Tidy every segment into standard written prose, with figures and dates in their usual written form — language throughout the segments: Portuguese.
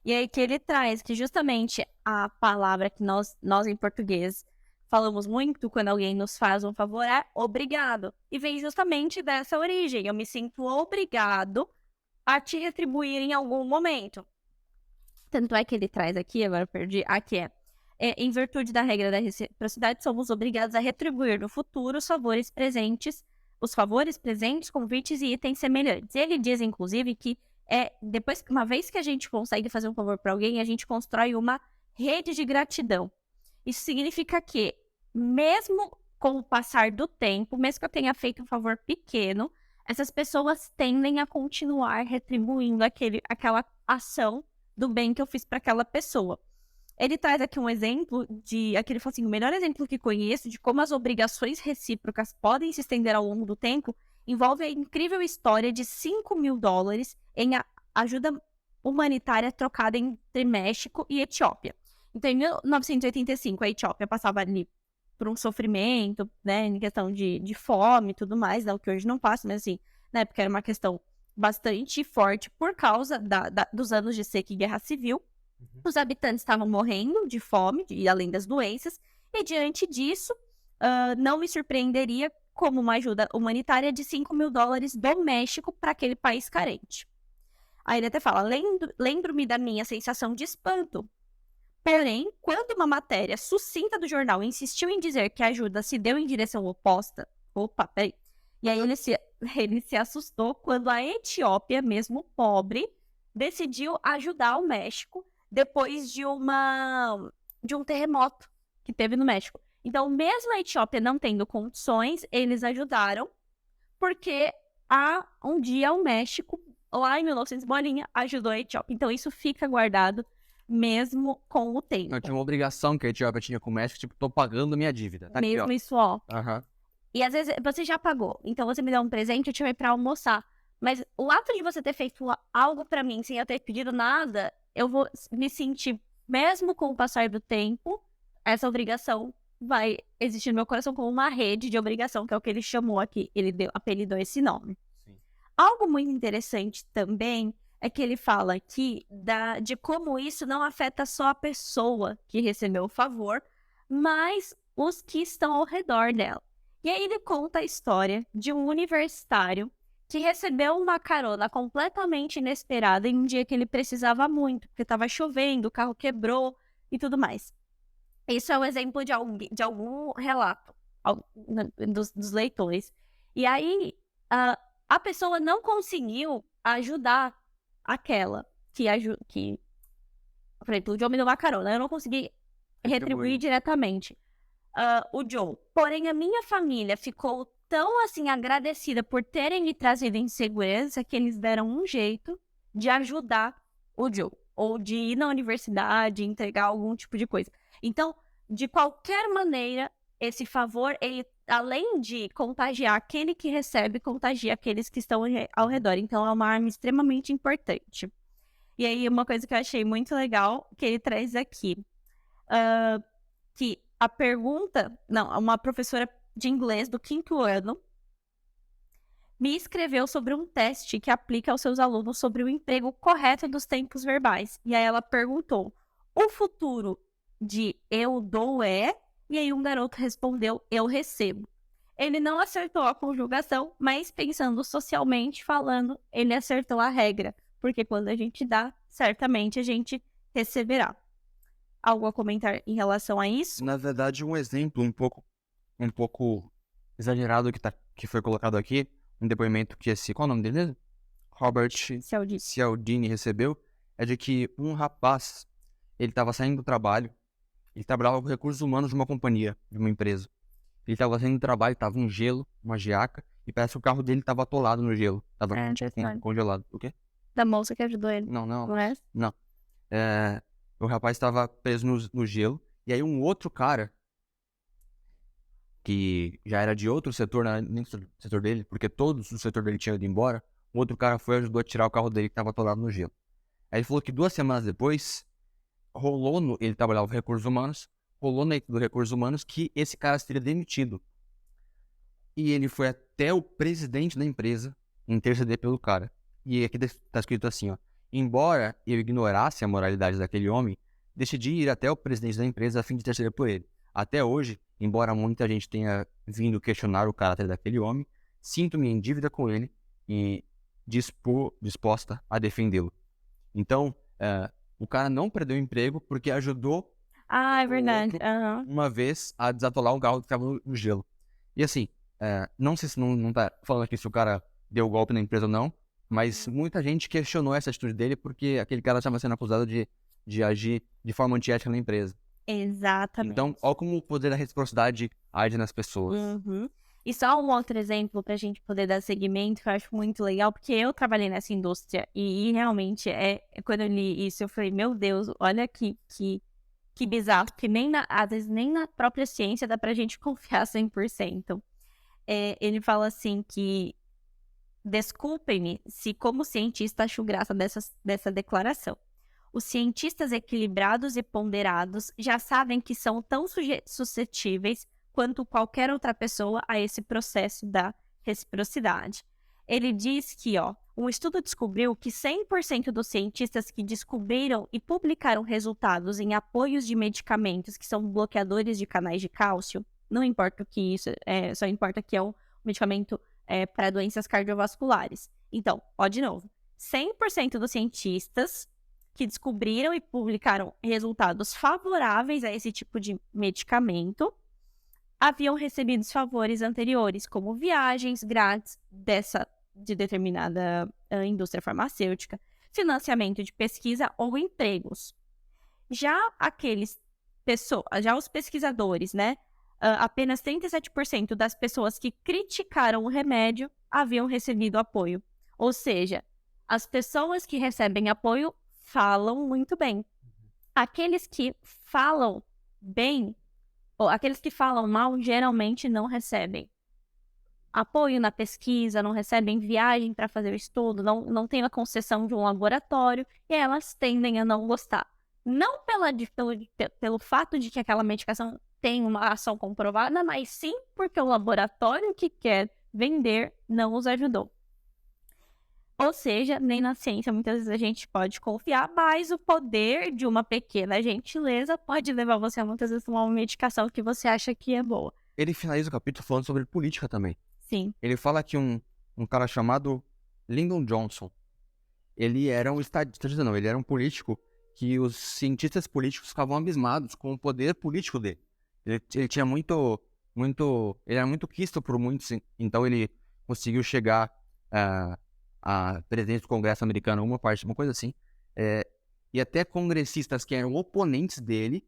E aí que ele traz que justamente a palavra que nós em português falamos muito quando alguém nos faz um favor é obrigado. E vem justamente dessa origem. Eu me sinto obrigado a te retribuir em algum momento. Tanto é que ele traz aqui, agora eu perdi, aqui em virtude da regra da reciprocidade, somos obrigados a retribuir no futuro os favores presentes, convites e itens semelhantes. Ele diz, inclusive, que depois, uma vez que a gente consegue fazer um favor para alguém, a gente constrói uma rede de gratidão. Isso significa que, mesmo com o passar do tempo, mesmo que eu tenha feito um favor pequeno, essas pessoas tendem a continuar retribuindo aquela ação do bem que eu fiz para aquela pessoa. Ele traz aqui um exemplo aqui ele fala assim, o melhor exemplo que conheço de como as obrigações recíprocas podem se estender ao longo do tempo envolve a incrível história de $5.000 em ajuda humanitária trocada entre México e Etiópia. Então, em 1985, a Etiópia passava ali por um sofrimento, né, em questão de fome e tudo mais, né, o que hoje não passa, mas assim, na época era uma questão bastante forte por causa dos anos de seca e guerra civil. Uhum. Os habitantes estavam morrendo de fome, e além das doenças, e diante disso, não me surpreenderia como uma ajuda humanitária de $5.000 do México para aquele país carente. Aí ele até fala, lembro-me da minha sensação de espanto. Porém, quando uma matéria sucinta do jornal insistiu em dizer que a ajuda se deu em direção oposta, opa, peraí. E aí ele se assustou quando a Etiópia, mesmo pobre, decidiu ajudar o México depois de um terremoto que teve no México. Então, mesmo a Etiópia não tendo condições, eles ajudaram, porque um dia o México, lá em 1900 bolinha, ajudou a Etiópia. Então, isso fica guardado mesmo com o Eu tinha tempo. uma obrigação que a Etiópia tinha com o México, tipo, tô pagando minha dívida. Tá aqui, ó. Mesmo isso, ó. Aham. E às vezes você já pagou, então você me deu um presente, eu te chamei pra almoçar. Mas o ato de você ter feito algo pra mim sem eu ter pedido nada, eu vou me sentir, mesmo com o passar do tempo, essa obrigação vai existir no meu coração como uma rede de obrigação, que é o que ele chamou aqui. Apelidou esse nome. Sim. Algo muito interessante também é que ele fala aqui de como isso não afeta só a pessoa que recebeu o favor, mas os que estão ao redor dela. E aí ele conta a história de um universitário que recebeu uma carona completamente inesperada em um dia que ele precisava muito, porque estava chovendo, o carro quebrou e tudo mais. Isso é um exemplo de algum relato dos leitores. E aí, a pessoa não conseguiu ajudar aquela que, por exemplo, o Joe me deu uma carona, eu não consegui retribuir Retribuir. diretamente, o Joe. Porém, a minha família ficou tão, assim, agradecida por terem me trazido em segurança que eles deram um jeito de ajudar o Joe, ou de ir na universidade, entregar algum tipo de coisa. Então, de qualquer maneira, esse favor, ele, além de contagiar aquele que recebe, contagia aqueles que estão ao Uhum. redor. Então, é uma arma extremamente importante. E aí, uma coisa que eu achei muito legal, que ele traz aqui, que a pergunta, não, uma professora de inglês do quinto ano me escreveu sobre um teste que aplica aos seus alunos sobre o emprego correto dos tempos verbais. E aí ela perguntou: o futuro de eu dou é? E aí um garoto respondeu: eu recebo. Ele não acertou a conjugação, mas pensando socialmente falando, ele acertou a regra. Porque quando a gente dá, certamente a gente receberá. Algo a comentar em relação a isso? Na verdade, um exemplo um pouco exagerado que foi colocado aqui, um depoimento que qual é o nome dele mesmo? Robert Se eu disse. Cialdini recebeu, é de que um rapaz, ele estava saindo do trabalho, ele trabalhava com recursos humanos de uma companhia, de uma empresa. Ele estava saindo do trabalho, estava um gelo, uma geaca, e parece que o carro dele estava atolado no gelo. Tava É, interessante. congelado. O quê? Da moça que ajudou ele, Não, não, não é? não. É, o rapaz estava preso no gelo, e aí um outro cara, que já era de outro setor, não era nem do setor dele, porque todos do setor dele tinham ido embora, um outro cara foi e ajudou a tirar o carro dele que estava atolado no gelo. Aí ele falou que 2 semanas depois, ele trabalhava com recursos humanos, rolou na equipe do recursos humanos que esse cara seria demitido. E ele foi até o presidente da empresa interceder pelo cara. E aqui tá escrito assim, ó: embora eu ignorasse a moralidade daquele homem, decidi ir até o presidente da empresa a fim de interceder por ele. Até hoje, embora muita gente tenha vindo questionar o caráter daquele homem, sinto-me em dívida com ele e disposta a defendê-lo. Então, o cara não perdeu o emprego porque ajudou Ah, é o verdade. outro Aham. uma vez a desatolar um carro que estava no gelo. E assim, não sei se não tá falando aqui se o cara deu golpe na empresa ou não, mas muita gente questionou essa atitude dele porque aquele cara estava sendo acusado de agir de forma antiética na empresa. Exatamente. Então, olha como o poder da reciprocidade age nas pessoas. Uhum. E só um outro exemplo pra gente poder dar seguimento, que eu acho muito legal, porque eu trabalhei nessa indústria e realmente quando eu li isso, eu falei, meu Deus, olha que bizarro, que às vezes nem na própria ciência dá pra gente confiar 100%. Ele fala assim que, desculpem-me se como cientista acho graça dessa declaração. Os cientistas equilibrados e ponderados já sabem que são tão suscetíveis quanto qualquer outra pessoa a esse processo da reciprocidade. Ele diz que, um estudo descobriu que 100% dos cientistas que descobriram e publicaram resultados em apoios de medicamentos que são bloqueadores de canais de cálcio, não importa o que isso é, só importa que é um medicamento para doenças cardiovasculares. Então, de novo, 100% dos cientistas que descobriram e publicaram resultados favoráveis a esse tipo de medicamento haviam recebido favores anteriores, como viagens grátis de determinada indústria farmacêutica, financiamento de pesquisa ou empregos. Já os pesquisadores, né? Apenas 37% das pessoas que criticaram o remédio haviam recebido apoio. Ou seja, as pessoas que recebem apoio falam muito bem. Aqueles que falam bem, ou aqueles que falam mal, geralmente não recebem apoio na pesquisa, não recebem viagem para fazer o estudo, não tem a concessão de um laboratório, e elas tendem a não gostar. Não pelo fato de que aquela medicação tem uma ação comprovada, mas sim porque o laboratório que quer vender não os ajudou. Ou seja, nem na ciência muitas vezes a gente pode confiar, mas o poder de uma pequena gentileza pode levar você a muitas vezes tomar uma medicação que você acha que é boa. Ele finaliza o capítulo falando sobre política também. Sim. Ele fala que um cara chamado Lyndon Johnson, ele era um estadista, não, ele era um político que os cientistas políticos ficavam abismados com o poder político dele. Ele tinha ele era muito quisto por muitos, então ele conseguiu chegar a presidente do Congresso americano, uma coisa assim, e até congressistas que eram oponentes dele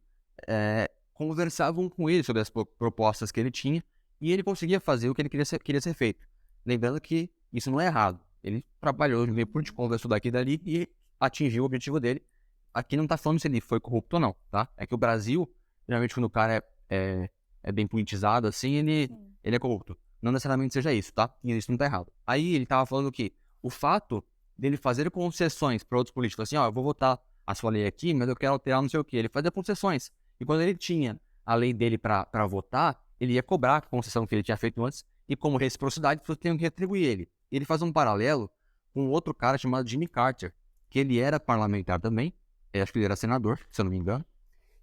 conversavam com ele sobre as propostas que ele tinha, e ele conseguia fazer o que ele queria ser feito. Lembrando que isso não é errado. Ele trabalhou, veio por de conversou daqui e dali e atingiu o objetivo dele. Aqui não tá falando se ele foi corrupto ou não, tá? É que o Brasil, geralmente quando o cara é bem politizado assim, ele é corrupto. Não necessariamente seja isso, tá? E isso não tá errado. Aí ele tava falando que o fato dele fazer concessões para outros políticos, assim, eu vou votar a sua lei aqui, mas eu quero alterar não sei o que. Ele fazia concessões. E quando ele tinha a lei dele para votar, ele ia cobrar a concessão que ele tinha feito antes, e como reciprocidade, as pessoas tinham que retribuir ele. Ele faz um paralelo com outro cara chamado Jimmy Carter, que ele era parlamentar também, acho que ele era senador, se eu não me engano.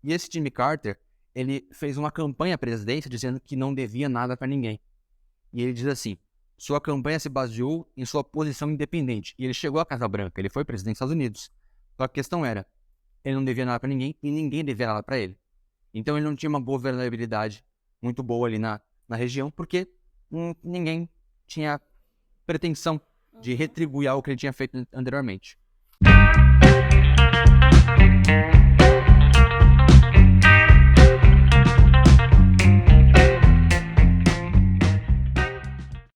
E esse Jimmy Carter, ele fez uma campanha à presidência dizendo que não devia nada para ninguém. E ele diz assim, sua campanha se baseou em sua posição independente. E ele chegou à Casa Branca, ele foi presidente dos Estados Unidos. Só que a questão era, ele não devia nada para ninguém e ninguém devia nada para ele. Então ele não tinha uma governabilidade muito boa ali na região, porque ninguém tinha pretensão de retribuir algo que ele tinha feito anteriormente.